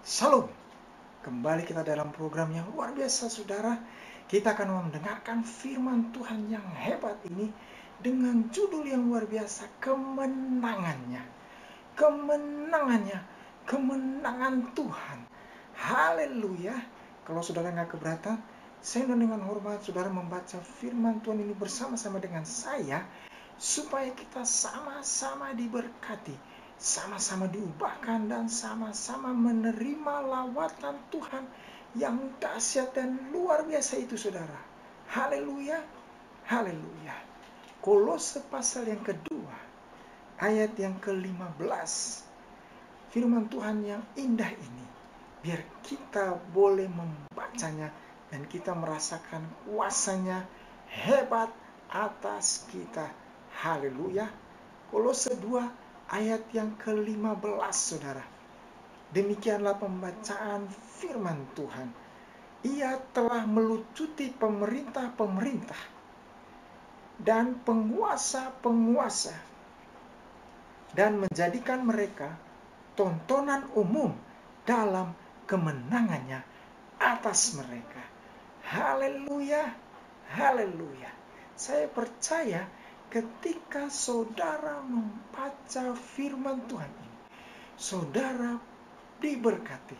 Salam, kembali kita dalam program yang luar biasa saudara. Kita akan mendengarkan firman Tuhan yang hebat ini dengan judul yang luar biasa, kemenangannya. Kemenangannya, kemenangan Tuhan. Haleluya. Kalau saudara nggak keberatan, saya dengan hormat saudara membaca firman Tuhan ini bersama-sama dengan saya, supaya kita sama-sama diberkati, sama-sama diubahkan, dan sama-sama menerima lawatan Tuhan yang dahsyat dan luar biasa itu saudara. Haleluya, haleluya. Kolose pasal yang kedua, ayat yang ke-15. Firman Tuhan yang indah ini, biar kita boleh membacanya dan kita merasakan kuasanya hebat atas kita. Haleluya. Kolose 2 ayat yang ke-15 saudara. Demikianlah pembacaan firman Tuhan. Ia telah melucuti pemerintah-pemerintah dan penguasa-penguasa dan menjadikan mereka tontonan umum dalam kemenangannya atas mereka. Haleluya, haleluya. Saya percaya ketika saudara membaca firman Tuhan ini, saudara diberkati.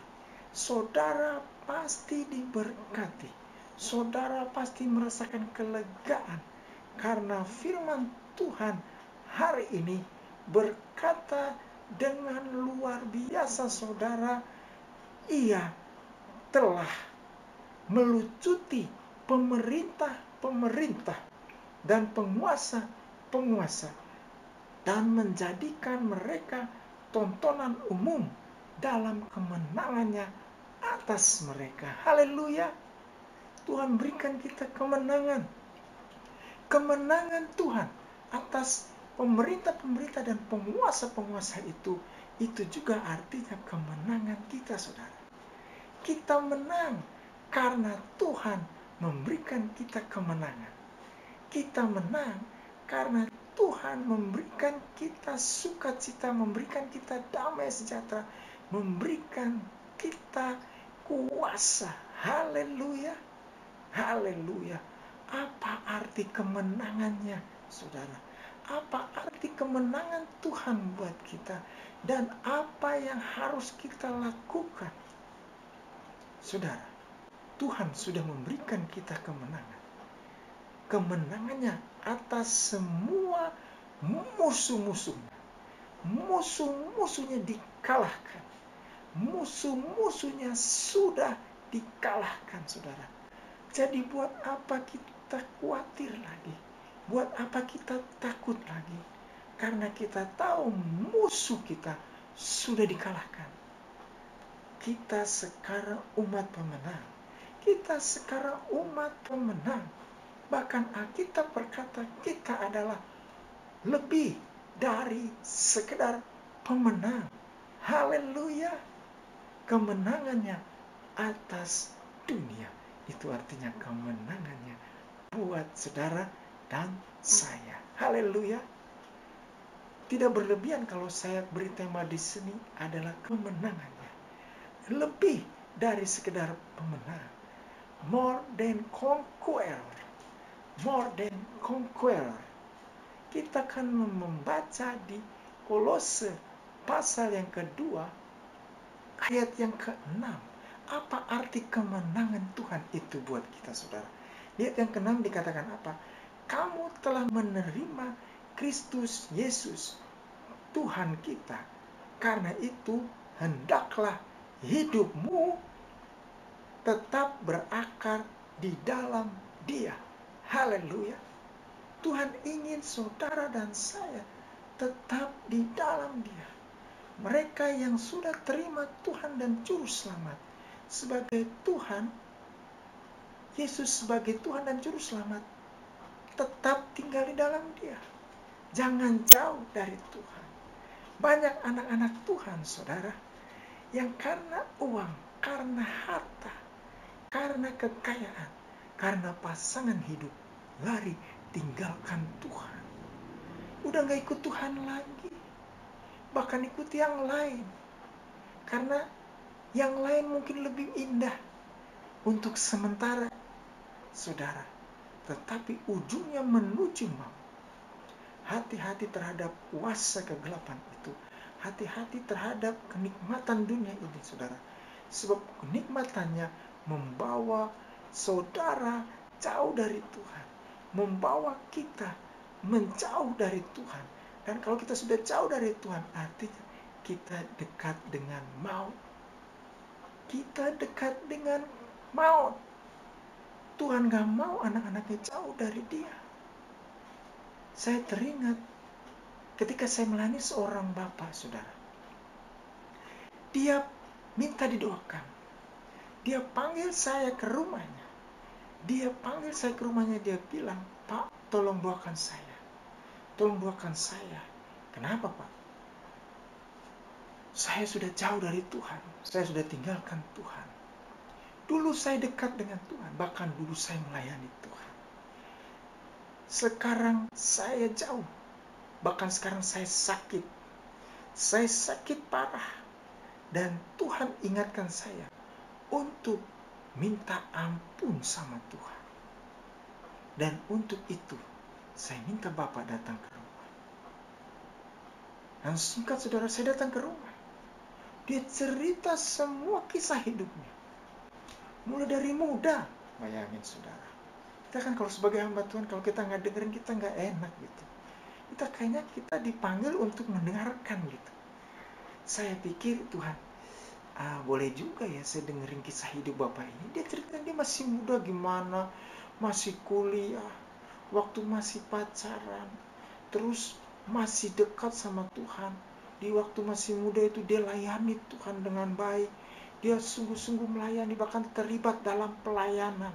Saudara pasti diberkati. Saudara pasti merasakan kelegaan karena firman Tuhan hari ini berkata dengan luar biasa saudara. Ia telah melucuti pemerintah-pemerintah dan penguasa-penguasa dan menjadikan mereka tontonan umum dalam kemenangannya atas mereka. Haleluya. Tuhan berikan kita kemenangan. Kemenangan Tuhan atas pemerintah-pemerintah dan penguasa-penguasa itu juga artinya kemenangan kita saudara. Kita menang karena Tuhan memberikan kita kemenangan. Kita menang karena Tuhan memberikan kita sukacita, memberikan kita damai sejahtera, memberikan kita kuasa. Haleluya, haleluya. Apa arti kemenangannya saudara? Apa arti kemenangan Tuhan buat kita? Dan apa yang harus kita lakukan? Saudara, Tuhan sudah memberikan kita kemenangan. Kemenangannya atas semua musuh-musuhnya. Musuh-musuhnya dikalahkan. Musuh-musuhnya sudah dikalahkan saudara. Jadi buat apa kita khawatir lagi? Buat apa kita takut lagi? Karena kita tahu musuh kita sudah dikalahkan. Kita sekarang umat pemenang. Kita sekarang umat pemenang. Bahkan Alkitab berkata kita adalah lebih dari sekedar pemenang. Haleluya. Kemenangannya atas dunia. Itu artinya kemenangannya buat saudara dan saya. Haleluya. Tidak berlebihan kalau saya beri tema di sini adalah kemenangannya. Lebih dari sekedar pemenang. More than conqueror. More than conqueror. Kita akan membaca di Kolose pasal yang kedua ayat yang ke-6. Apa arti kemenangan Tuhan itu buat kita saudara? Lihat yang ke-6 dikatakan apa? Kamu telah menerima Kristus Yesus Tuhan kita. Karena itu hendaklah hidupmu tetap berakar di dalam Dia. Haleluya. Tuhan ingin saudara dan saya tetap di dalam Dia. Mereka yang sudah terima Tuhan dan Juru Selamat sebagai Tuhan, Yesus sebagai Tuhan dan Juru Selamat, tetap tinggal di dalam Dia. Jangan jauh dari Tuhan. Banyak anak-anak Tuhan saudara yang karena uang, karena harta, karena kekayaan, karena pasangan hidup lari tinggalkan Tuhan. Udah gak ikut Tuhan lagi, bahkan ikut yang lain. Karena Yang lain mungkin lebih indah untuk sementara, saudara. Tetapi ujungnya menuju maut. Hati-hati terhadap kuasa kegelapan itu. Hati-hati terhadap kenikmatan dunia ini, saudara. Sebab kenikmatannya membawa saudara jauh dari Tuhan. Membawa kita menjauh dari Tuhan. Dan kalau kita sudah jauh dari Tuhan, artinya kita dekat dengan maut. Kita dekat dengan maut. Tuhan gak mau anak-anaknya jauh dari Dia. Saya teringat ketika saya melayani seorang bapak, saudara. Dia minta didoakan. Dia panggil saya ke rumahnya. Dia bilang, "Pak, tolong doakan saya. Tolong doakan saya." Kenapa, Pak? Saya sudah jauh dari Tuhan. Saya sudah tinggalkan Tuhan. Dulu saya dekat dengan Tuhan. Bahkan dulu saya melayani Tuhan. Sekarang saya jauh. Bahkan sekarang saya sakit. Saya sakit parah. Dan Tuhan ingatkan saya untuk minta ampun sama Tuhan. Dan untuk itu, saya minta Bapak datang ke rumah. Dan singkat saudara, saya datang ke rumah. Dia cerita semua kisah hidupnya. Mulai dari muda. Bayangin saudara. Kita kan kalau sebagai hamba Tuhan, kalau kita nggak dengerin, kita nggak enak gitu. Kita dipanggil untuk mendengarkan gitu. Saya pikir Tuhan, boleh juga ya saya dengerin kisah hidup Bapak ini. Dia cerita dia masih muda gimana, masih kuliah, waktu masih pacaran, terus masih dekat sama Tuhan. Di waktu masih muda itu dia layani Tuhan dengan baik. Dia sungguh-sungguh melayani, bahkan terlibat dalam pelayanan.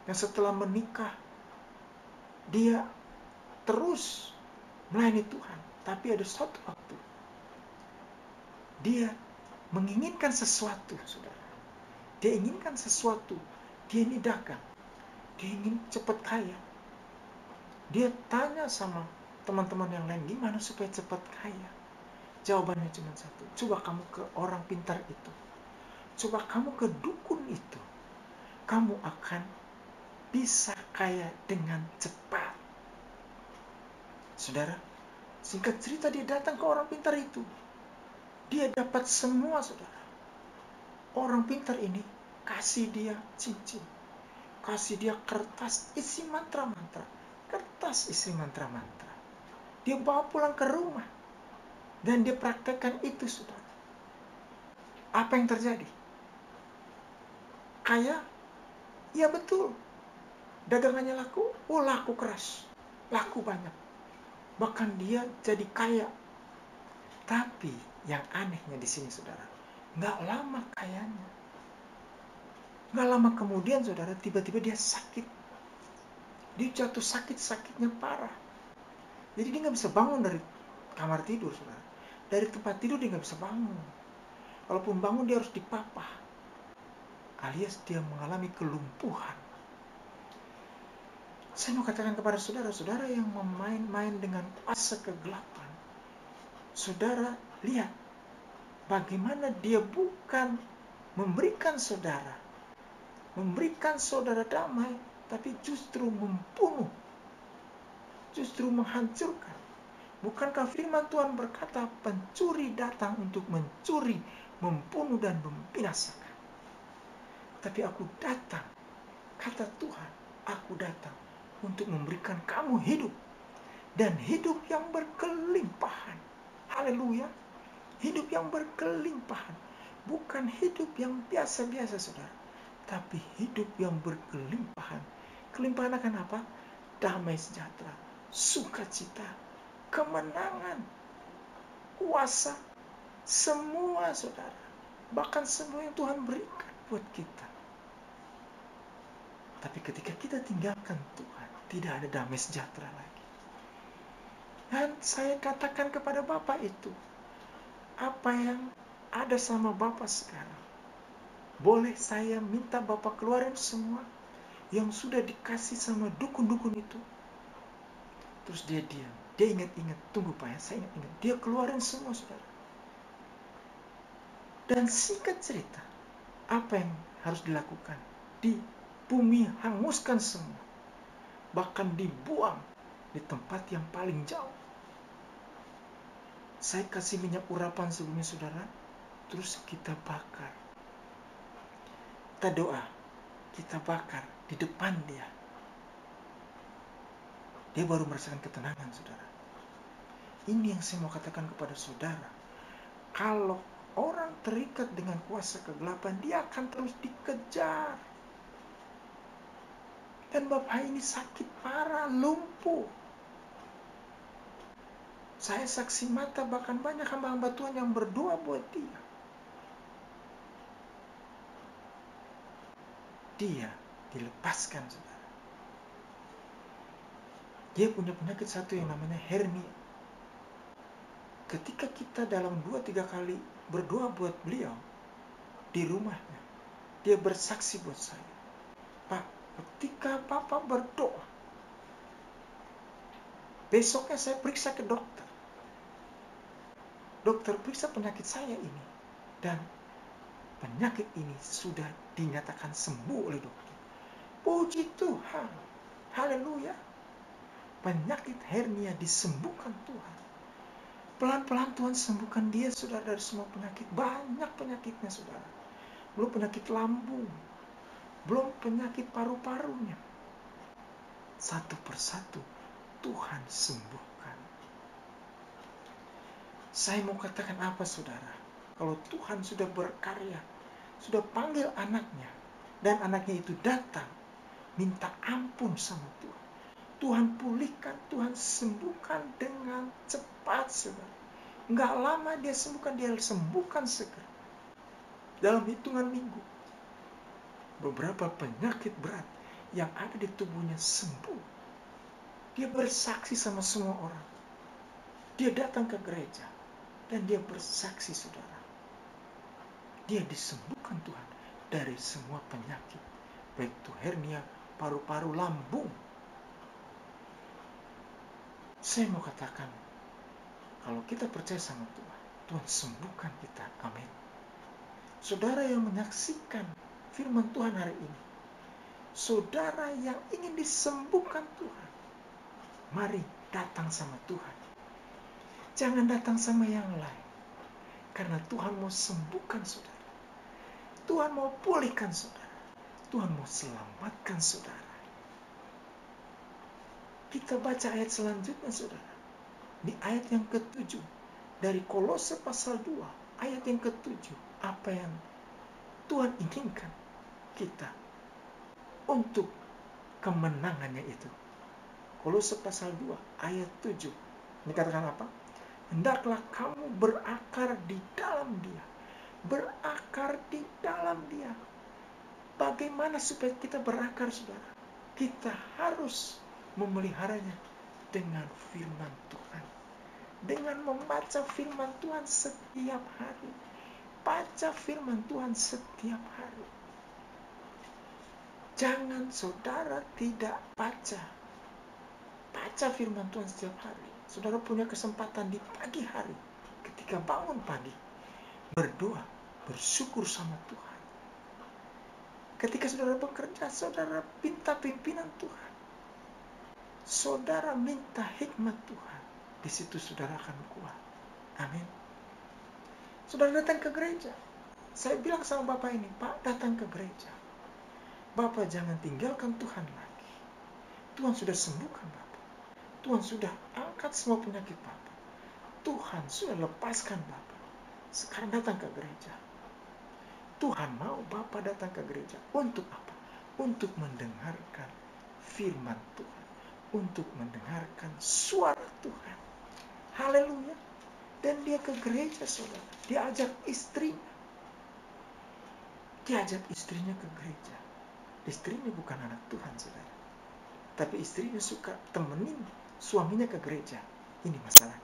Dan setelah menikah, dia terus melayani Tuhan. Tapi ada suatu waktu, dia menginginkan sesuatu, saudara. Dia inginkan sesuatu. Dia ini dagang. Dia ingin cepat kaya. Dia tanya sama teman-teman yang lain, gimana supaya cepat kaya? Jawabannya cuma satu. Coba kamu ke orang pintar itu. Coba kamu ke dukun itu. Kamu akan bisa kaya dengan cepat. Saudara, singkat cerita dia datang ke orang pintar itu. Dia dapat semua, saudara. Orang pintar ini kasih dia cincin. Kasih dia kertas isi mantra-mantra. Kertas isi mantra-mantra. Dia bawa pulang ke rumah. Dan dia praktekkan itu, saudara. Apa yang terjadi? Kaya? Ya betul. Dagangannya laku? Oh, laku keras. Laku banyak. Bahkan dia jadi kaya. Tapi yang anehnya di sini, saudara, nggak lama kayanya. Nggak lama kemudian, saudara, tiba-tiba dia sakit. Dia jatuh sakitnya parah. Jadi dia nggak bisa bangun dari kamar tidur, saudara. Dari tempat tidur dia nggak bisa bangun. Walaupun bangun dia harus dipapah. Alias dia mengalami kelumpuhan. Saya mau katakan kepada saudara-saudara yang memain-main dengan kuasa kegelapan. Saudara, lihat bagaimana dia bukan memberikan saudara damai, tapi justru membunuh, justru menghancurkan. Bukankah firman Tuhan berkata, pencuri datang untuk mencuri, membunuh dan membinasakan. Tapi aku datang, kata Tuhan, aku datang untuk memberikan kamu hidup, dan hidup yang berkelimpahan. Haleluya. Hidup yang berkelimpahan. Bukan hidup yang biasa-biasa, saudara, tapi hidup yang berkelimpahan. Kelimpahan akan apa? Damai sejahtera, sukacita, kemenangan, kuasa, semua, saudara. Bahkan semua yang Tuhan berikan buat kita. Tapi ketika kita tinggalkan Tuhan, tidak ada damai sejahtera lagi. Dan saya katakan kepada Bapak itu, apa yang ada sama Bapak sekarang, boleh saya minta Bapak keluarin semua yang sudah dikasih sama dukun-dukun itu. Terus dia diam. Dia ingat-ingat. Tunggu Pak ya, saya ingat-ingat. Dia keluarin semua, saudara. Dan singkat cerita, apa yang harus dilakukan? Di bumi hanguskan semua, bahkan dibuang di tempat yang paling jauh. Saya kasih minyak urapan sebelumnya saudara, terus kita bakar. Kita doa, kita bakar di depan dia. Dia baru merasakan ketenangan saudara. Ini yang saya mau katakan kepada saudara. Kalau orang terikat dengan kuasa kegelapan, dia akan terus dikejar. Dan bapak ini sakit parah, lumpuh. Saya saksi mata, bahkan banyak hamba-hamba Tuhan yang berdoa buat dia. Dia dilepaskan saudara. Dia punya penyakit satu yang namanya hernia. Ketika kita dalam 2-3 kali berdoa buat beliau di rumahnya, dia bersaksi buat saya, Pak, ketika Bapak berdoa, besoknya saya periksa ke dokter. Dokter periksa penyakit saya ini, dan penyakit ini sudah dinyatakan sembuh oleh dokter. Puji Tuhan, haleluya. Penyakit hernia disembuhkan Tuhan. Pelan-pelan Tuhan sembuhkan dia saudara dari semua penyakit. Banyak penyakitnya saudara. Belum penyakit lambung, belum penyakit paru-parunya. Satu persatu Tuhan sembuhkan. Saya mau katakan apa saudara? Kalau Tuhan sudah berkarya, sudah panggil anaknya, dan anaknya itu datang, minta ampun sama Tuhan. Tuhan pulihkan, Tuhan sembuhkan dengan cepat saudara. Enggak lama dia sembuhkan segera. Dalam hitungan minggu, beberapa penyakit berat yang ada di tubuhnya sembuh. Dia bersaksi sama semua orang. Dia datang ke gereja dan dia bersaksi saudara. Dia disembuhkan Tuhan dari semua penyakit, baik itu hernia, paru-paru, lambung. Saya mau katakan, kalau kita percaya sama Tuhan, Tuhan sembuhkan kita. Amin. Saudara yang menyaksikan firman Tuhan hari ini, saudara yang ingin disembuhkan Tuhan, mari datang sama Tuhan. Jangan datang sama yang lain, karena Tuhan mau sembuhkan saudara. Tuhan mau pulihkan saudara. Tuhan mau selamatkan saudara. Kita baca ayat selanjutnya saudara. Di ayat yang ke-7 dari Kolose pasal 2, ayat yang ke-7, apa yang Tuhan inginkan kita untuk kemenangannya itu. Kolose pasal 2 ayat 7. Ini katakan apa? Hendaklah kamu berakar di dalam dia. Berakar di dalam dia. Bagaimana supaya kita berakar saudara? Kita harus memeliharanya dengan firman Tuhan. Dengan membaca firman Tuhan setiap hari. Baca firman Tuhan setiap hari. Jangan saudara tidak baca. Baca firman Tuhan setiap hari. Saudara punya kesempatan di pagi hari, ketika bangun pagi, berdoa, bersyukur sama Tuhan. Ketika saudara bekerja, saudara minta pimpinan Tuhan. Saudara minta hikmat Tuhan. Di situ saudara akan kuat. Amin. Saudara datang ke gereja. Saya bilang sama Bapak ini, Pak, datang ke gereja. Bapak jangan tinggalkan Tuhan lagi. Tuhan sudah sembuhkan Bapak. Tuhan sudah angkat semua penyakit Bapak. Tuhan sudah lepaskan Bapak. Sekarang datang ke gereja. Tuhan mau Bapak datang ke gereja. Untuk apa? Untuk mendengarkan firman Tuhan. Untuk mendengarkan suara Tuhan. Haleluya. Dan dia ke gereja saudara. Dia ajak istrinya. Dia ajak istrinya ke gereja. Istrinya bukan anak Tuhan saudara. Tapi istrinya suka temenin suaminya ke gereja. Ini masalah.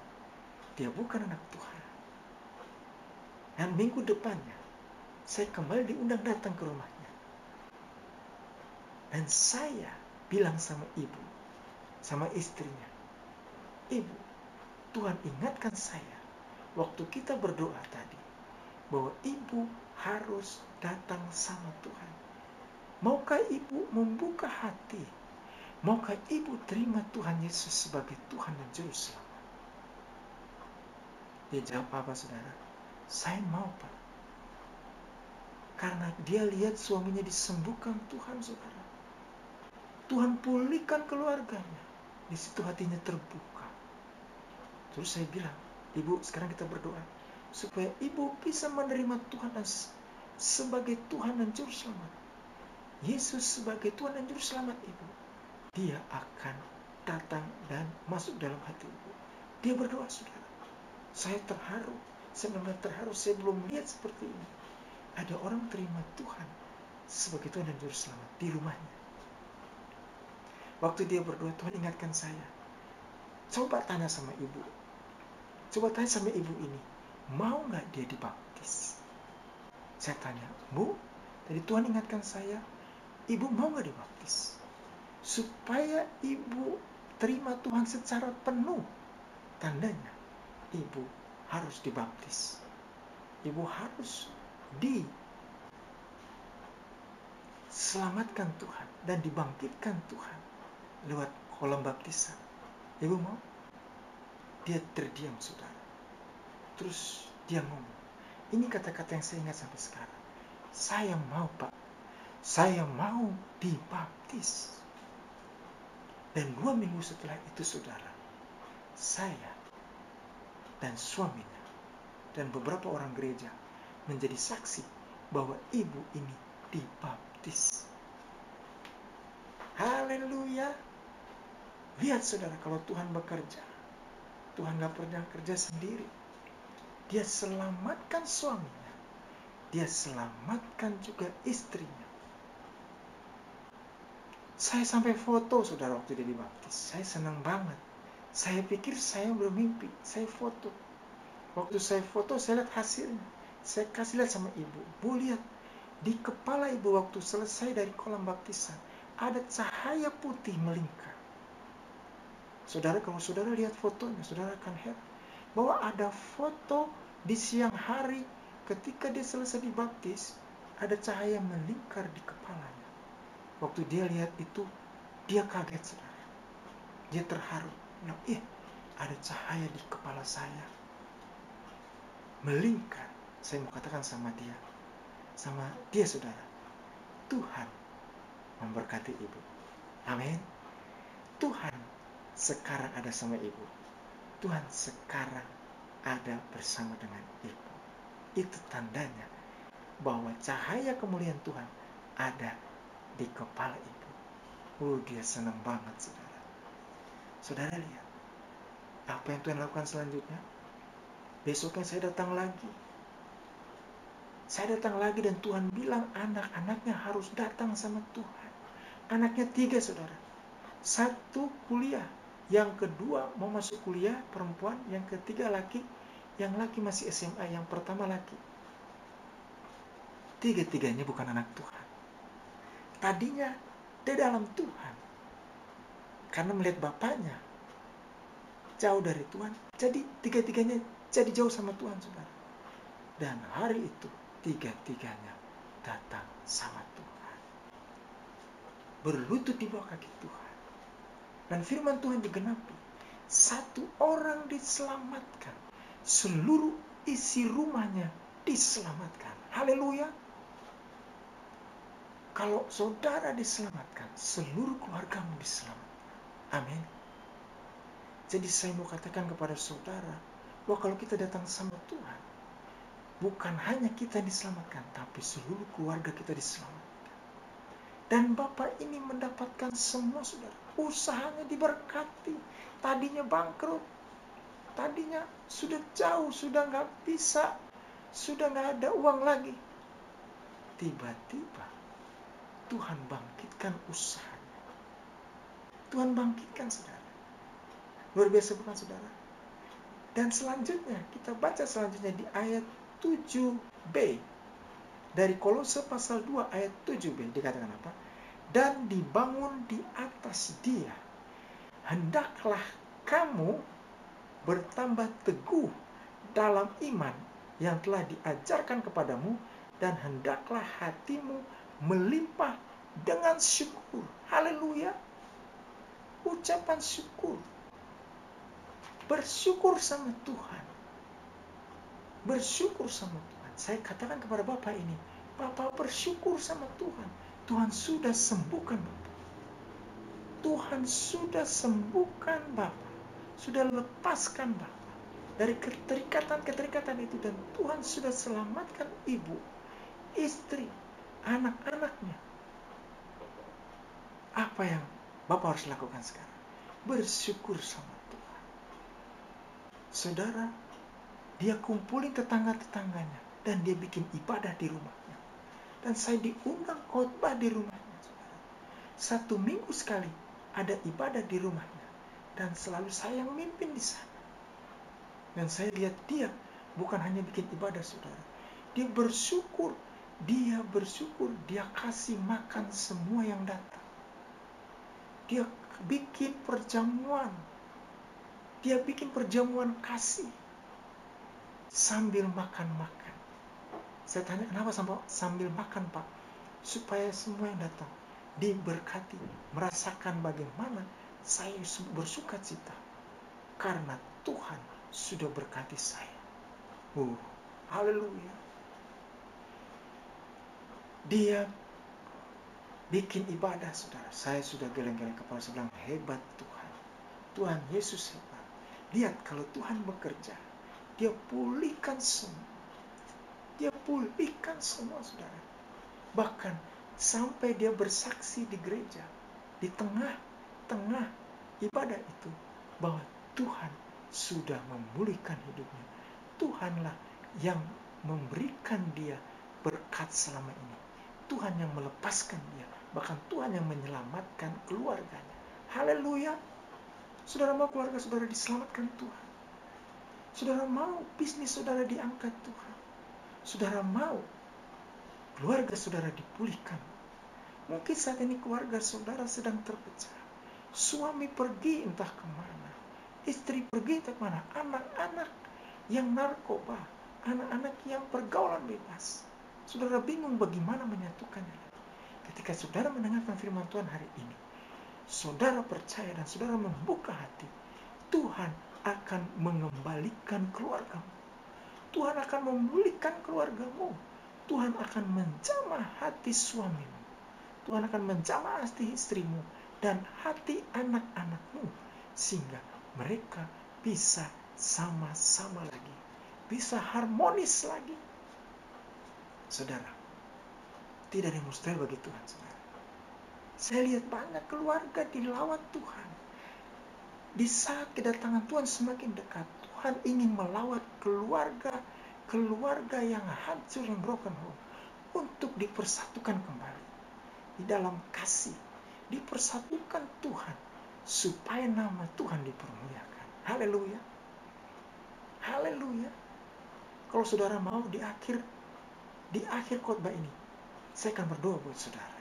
Dia bukan anak Tuhan. Dan minggu depannya, saya kembali diundang datang ke rumahnya. Dan saya bilang sama ibu, sama istrinya, Ibu, Tuhan ingatkan saya, waktu kita berdoa tadi, bahwa ibu harus datang sama Tuhan. Maukah ibu membuka hati? Maukah ibu terima Tuhan Yesus sebagai Tuhan dan Juru Selamat? Dia jawab apa, saudara? Saya mau, Pak. Karena dia lihat suaminya disembuhkan Tuhan, saudara. Tuhan pulihkan keluarganya. Di situ hatinya terbuka. Terus saya bilang, ibu, sekarang kita berdoa supaya ibu bisa menerima Tuhan sebagai Tuhan dan Juru Selamat. Yesus sebagai Tuhan dan Juru Selamat ibu. Dia akan datang dan masuk dalam hati ibu. Dia berdoa, saudara. Saya terharu. Saya benar-benar terharu. Saya belum melihat seperti ini. Ada orang terima Tuhan sebagai Tuhan dan Juru Selamat di rumahnya. Waktu dia berdoa, Tuhan ingatkan saya. Coba tanya sama ibu. Coba tanya sama ibu ini. Mau gak dia dibaptis? Saya tanya, Bu, tadi Tuhan ingatkan saya, ibu mau gak dibaptis? Supaya ibu terima Tuhan secara penuh. Tandanya, ibu harus dibaptis. Ibu harus diselamatkan Tuhan dan dibangkitkan Tuhan lewat kolam baptisan. Ibu mau? Dia terdiam, saudara. Terus dia ngomong. Ini kata-kata yang saya ingat sampai sekarang. Saya mau, Pak. Saya mau dibaptis. Dan 2 minggu setelah itu, saudara, saya dan suaminya dan beberapa orang gereja menjadi saksi bahwa ibu ini dibaptis. Haleluya. Lihat, saudara, kalau Tuhan bekerja, Tuhan gak pernah kerja sendiri. Dia selamatkan suaminya. Dia selamatkan juga istrinya. Saya sampai foto, saudara, waktu dia dibaptis. Saya senang banget. Saya pikir saya bermimpi. Saya foto. Waktu saya foto, saya lihat hasilnya. Saya kasih lihat sama ibu. Bu, lihat. Di kepala ibu waktu selesai dari kolam baptisan, ada cahaya putih melingkar. Saudara, kalau saudara lihat fotonya, saudara akan heran. Bahwa ada foto di siang hari ketika dia selesai dibaptis, ada cahaya melingkar di kepalanya. Waktu dia lihat itu, dia kaget, saudara. Dia terharu. Nah, ada cahaya di kepala saya. Melingkar. Saya mau katakan sama dia, saudara. Tuhan memberkati ibu. Amin. Tuhan sekarang ada sama ibu. Tuhan sekarang ada bersama dengan ibu. Itu tandanya bahwa cahaya kemuliaan Tuhan ada di kepala ibu. Dia senang banget, saudara. Saudara lihat apa yang Tuhan lakukan selanjutnya. Besoknya saya datang lagi. Dan Tuhan bilang anak-anaknya harus datang sama Tuhan. Anaknya 3, saudara. 1 kuliah, yang kedua mau masuk kuliah, perempuan, yang ketiga laki, yang laki masih SMA, yang pertama laki. 3-tiganya bukan anak Tuhan. Tadinya di dalam Tuhan, karena melihat bapaknya jauh dari Tuhan, jadi 3-tiganya jadi jauh sama Tuhan, saudara. Dan hari itu 3-tiganya datang sama Tuhan, berlutut di bawah kaki Tuhan. Dan firman Tuhan digenapi. 1 orang diselamatkan, seluruh isi rumahnya diselamatkan. Haleluya. Kalau saudara diselamatkan, seluruh keluargamu diselamatkan. Amin. Jadi saya mau katakan kepada saudara, bahwa kalau kita datang sama Tuhan, bukan hanya kita diselamatkan, tapi seluruh keluarga kita diselamatkan. Dan Bapak ini mendapatkan semua, saudara. Usahanya diberkati. Tadinya bangkrut. Tadinya sudah jauh, sudah gak bisa, sudah gak ada uang lagi. Tiba-tiba Tuhan bangkitkan usahanya. Tuhan bangkitkan, saudara. Luar biasa bukan, saudara? Dan selanjutnya, kita baca selanjutnya di ayat 7b. Dari Kolose pasal 2 ayat 7b dikatakan apa? Dan dibangun di atas dia. Hendaklah kamu bertambah teguh dalam iman yang telah diajarkan kepadamu, dan hendaklah hatimu melimpah dengan syukur. Haleluya. Ucapan syukur. Bersyukur sama Tuhan. Bersyukur sama Tuhan. Saya katakan kepada Bapak ini, Bapak bersyukur sama Tuhan. Tuhan sudah sembuhkan Bapak. Tuhan sudah sembuhkan Bapak. Sudah lepaskan Bapak dari keterikatan-keterikatan itu, dan Tuhan sudah selamatkan ibu, istri, anak-anaknya. Apa yang Bapak harus lakukan sekarang? Bersyukur sama Tuhan. Saudara, dia kumpulin tetangga-tetangganya dan dia bikin ibadah di rumahnya. Dan saya diundang khotbah di rumahnya, saudara. 1 minggu sekali ada ibadah di rumahnya, dan selalu saya yang mimpin di sana. Dan saya lihat dia bukan hanya bikin ibadah, saudara. Dia bersyukur. Dia kasih makan semua yang datang. Dia bikin perjamuan. Dia bikin perjamuan kasih sambil makan-makan. Saya tanya, kenapa sambil makan, Pak? Supaya semua yang datang diberkati, merasakan bagaimana saya bersuka cita karena Tuhan sudah berkati saya. Haleluya. Dia bikin ibadah, saudara. Saya sudah geleng-geleng kepala, saya bilang, hebat Tuhan. Tuhan Yesus hebat. Lihat kalau Tuhan bekerja, dia pulihkan semua. Dia pulihkan semua, saudara. Bahkan sampai dia bersaksi di gereja, di tengah-tengah ibadah itu, bahwa Tuhan sudah memulihkan hidupnya. Tuhanlah yang memberikan dia berkat selama ini. Tuhan yang melepaskan dia. Bahkan Tuhan yang menyelamatkan keluarganya. Haleluya. Saudara mau keluarga saudara diselamatkan Tuhan? Saudara mau bisnis saudara diangkat Tuhan? Saudara mau keluarga saudara dipulihkan? Mungkin saat ini keluarga saudara sedang terpecah. Suami pergi entah kemana. Istri pergi entah kemana. Anak-anak yang narkoba. Anak-anak yang pergaulan bebas. Saudara bingung bagaimana menyatukannya. Ketika saudara mendengarkan firman Tuhan hari ini, saudara percaya dan saudara membuka hati, Tuhan akan mengembalikan keluargamu. Tuhan akan memulihkan keluargamu. Tuhan akan menjamah hati suamimu. Tuhan akan menjamah hati istrimu dan hati anak-anakmu, sehingga mereka bisa sama-sama lagi, bisa harmonis lagi. Saudara, tidak ada yang mustahil bagi Tuhan, saudara. Saya lihat banyak keluarga dilawat Tuhan. Di saat kedatangan Tuhan semakin dekat, Tuhan ingin melawat keluarga yang hancur, yang broken home, untuk dipersatukan kembali di dalam kasih, dipersatukan Tuhan supaya nama Tuhan dipermuliakan. Haleluya. Haleluya. Kalau saudara mau di akhir khotbah ini, saya akan berdoa buat saudara.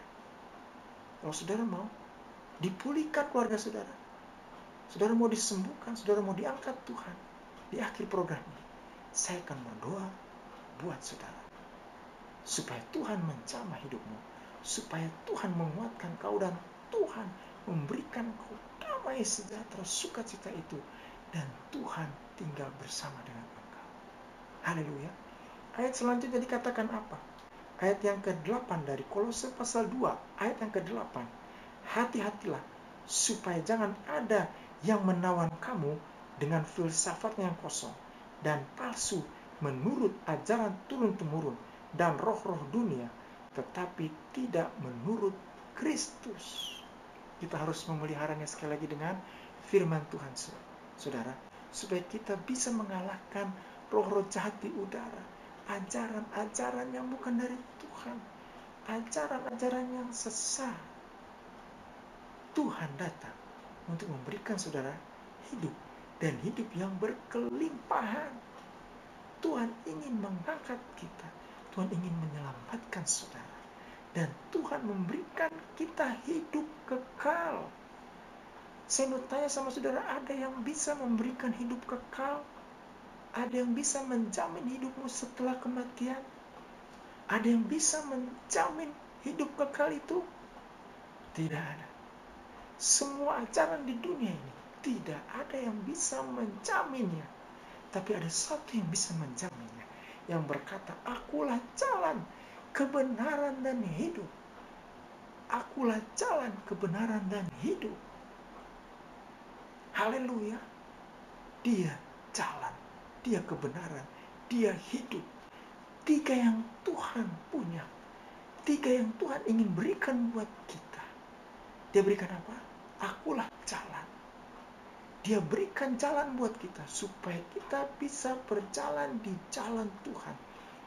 Kalau saudara mau dipulihkan keluarga saudara, saudara mau disembuhkan, saudara mau diangkat Tuhan, di akhir program ini, saya akan berdoa buat saudara. Supaya Tuhan menjamah hidupmu, supaya Tuhan menguatkan kau, dan Tuhan memberikan kau damai sejahtera, sukacita itu, dan Tuhan tinggal bersama dengan engkau. Haleluya. Ayat selanjutnya dikatakan apa? Ayat yang ke-8 dari Kolose pasal 2, ayat yang ke-8. Hati-hatilah supaya jangan ada yang menawan kamu dengan filsafat yang kosong dan palsu menurut ajaran turun-temurun dan roh-roh dunia, tetapi tidak menurut Kristus. Kita harus memeliharanya sekali lagi dengan firman Tuhan, saudara, supaya kita bisa mengalahkan roh-roh jahat di udara, ajaran-ajaran yang bukan dari Tuhan, ajaran-ajaran yang sesat. Tuhan datang untuk memberikan saudara hidup, dan hidup yang berkelimpahan. Tuhan ingin mengangkat kita, Tuhan ingin menyelamatkan saudara, dan Tuhan memberikan kita hidup kekal. Saya mau tanya sama saudara, ada yang bisa memberikan hidup kekal? Ada yang bisa menjamin hidupmu setelah kematian? Ada yang bisa menjamin hidup kekal itu? Tidak ada. Semua ajaran di dunia ini tidak ada yang bisa menjaminnya. Tapi ada satu yang bisa menjaminnya, yang berkata, akulah jalan, kebenaran, dan hidup. Akulah jalan, kebenaran, dan hidup. Haleluya. Dia jalan, dia kebenaran, dia hidup. 3 yang Tuhan punya, 3 yang Tuhan ingin berikan buat kita. Dia berikan apa? Akulah jalan. Dia berikan jalan buat kita supaya kita bisa berjalan di jalan Tuhan.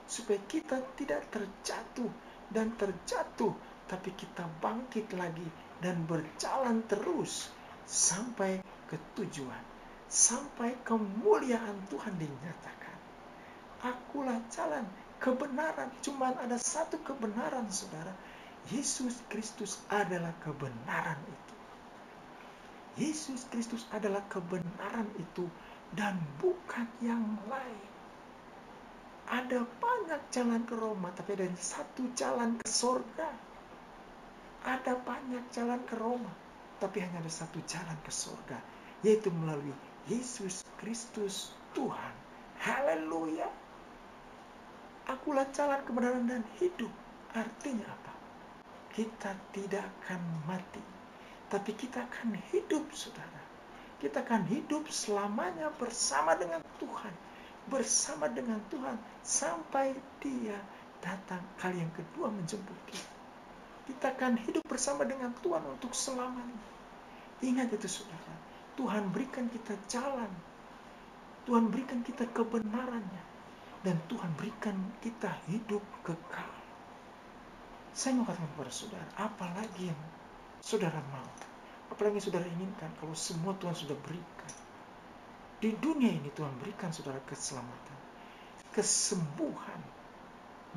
Supaya kita tidak terjatuh dan terjatuh, tapi kita bangkit lagi dan berjalan terus sampai ke tujuan. Sampai kemuliaan Tuhan dinyatakan. Akulah jalan, kebenaran. Cuman ada satu kebenaran, saudara. Yesus Kristus adalah kebenaran itu. Yesus Kristus adalah kebenaran itu dan bukan yang lain. Ada banyak jalan ke Roma, tapi ada satu jalan ke surga. Ada banyak jalan ke Roma, tapi hanya ada satu jalan ke surga, yaitu melalui Yesus Kristus Tuhan. Haleluya. Akulah jalan, kebenaran, dan hidup. Artinya apa? Kita tidak akan mati, tapi kita akan hidup, saudara. Kita akan hidup selamanya bersama dengan Tuhan. Bersama dengan Tuhan sampai Dia datang kali yang kedua menjemput kita. Kita akan hidup bersama dengan Tuhan untuk selamanya. Ingat itu, saudara. Tuhan berikan kita jalan. Tuhan berikan kita kebenarannya. Dan Tuhan berikan kita hidup kekal. Saya mau katakan kepada saudara, apalagi yang saudara mau? Apalagi yang saudara inginkan kalau semua Tuhan sudah berikan? Di dunia ini Tuhan berikan saudara keselamatan, kesembuhan,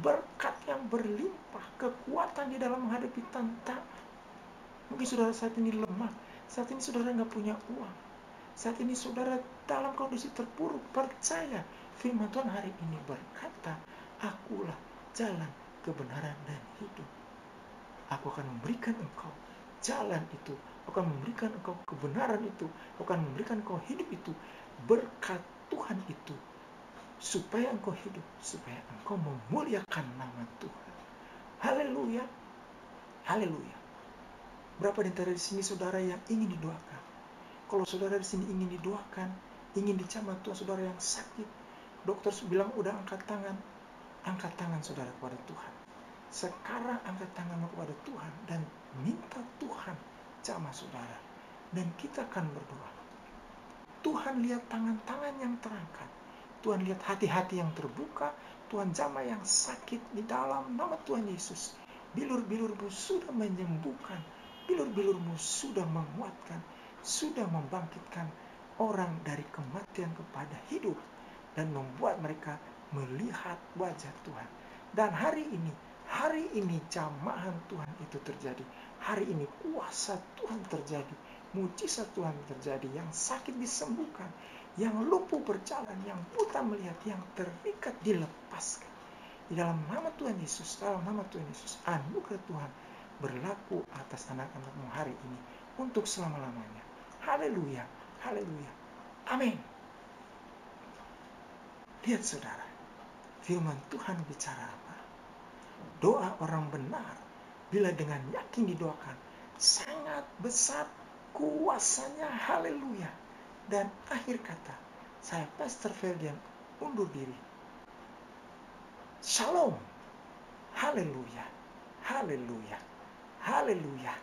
berkat yang berlimpah, kekuatan di dalam menghadapi tantangan. Mungkin saudara saat ini lemah, saat ini saudara nggak punya uang, saat ini saudara dalam kondisi terpuruk. Percaya, firman Tuhan hari ini berkata, akulah jalan, kebenaran, dan hidup. Aku akan memberikan engkau jalan itu, aku akan memberikan engkau kebenaran itu, aku akan memberikan engkau hidup itu, berkat Tuhan itu, supaya engkau hidup, supaya engkau memuliakan nama Tuhan. Haleluya. Haleluya. Berapa di antara di sini saudara yang ingin didoakan? Kalau saudara di sini ingin didoakan, ingin dijamah Tuhan, saudara yang sakit, dokter bilang udah angkat tangan saudara kepada Tuhan. Sekarang angkat tanganmu kepada Tuhan dan minta Tuhan jamah saudara. Dan kita akan berdoa. Tuhan lihat tangan-tangan yang terangkat. Tuhan lihat hati-hati yang terbuka. Tuhan jamah yang sakit di dalam nama Tuhan Yesus. Bilur-bilurmu sudah menyembuhkan. Bilur-bilurmu sudah menguatkan. Sudah membangkitkan orang dari kematian kepada hidup. Dan membuat mereka melihat wajah Tuhan. Dan hari ini jamahan Tuhan itu terjadi. Hari ini kuasa Tuhan terjadi. Mujizat Tuhan terjadi. Yang sakit disembuhkan. Yang lumpuh berjalan. Yang buta melihat. Yang terikat dilepaskan. Di dalam nama Tuhan Yesus. Dalam nama Tuhan Yesus. Anugerah Tuhan berlaku atas anak-anakmu hari ini. Untuk selama-lamanya. Haleluya. Haleluya. Amin. Lihat saudara. Firman Tuhan bicara apa? Doa orang benar, bila dengan yakin didoakan, sangat besar kuasanya. Haleluya. Dan akhir kata, saya Pastor Ferdian undur diri. Shalom. Haleluya. Haleluya. Haleluya.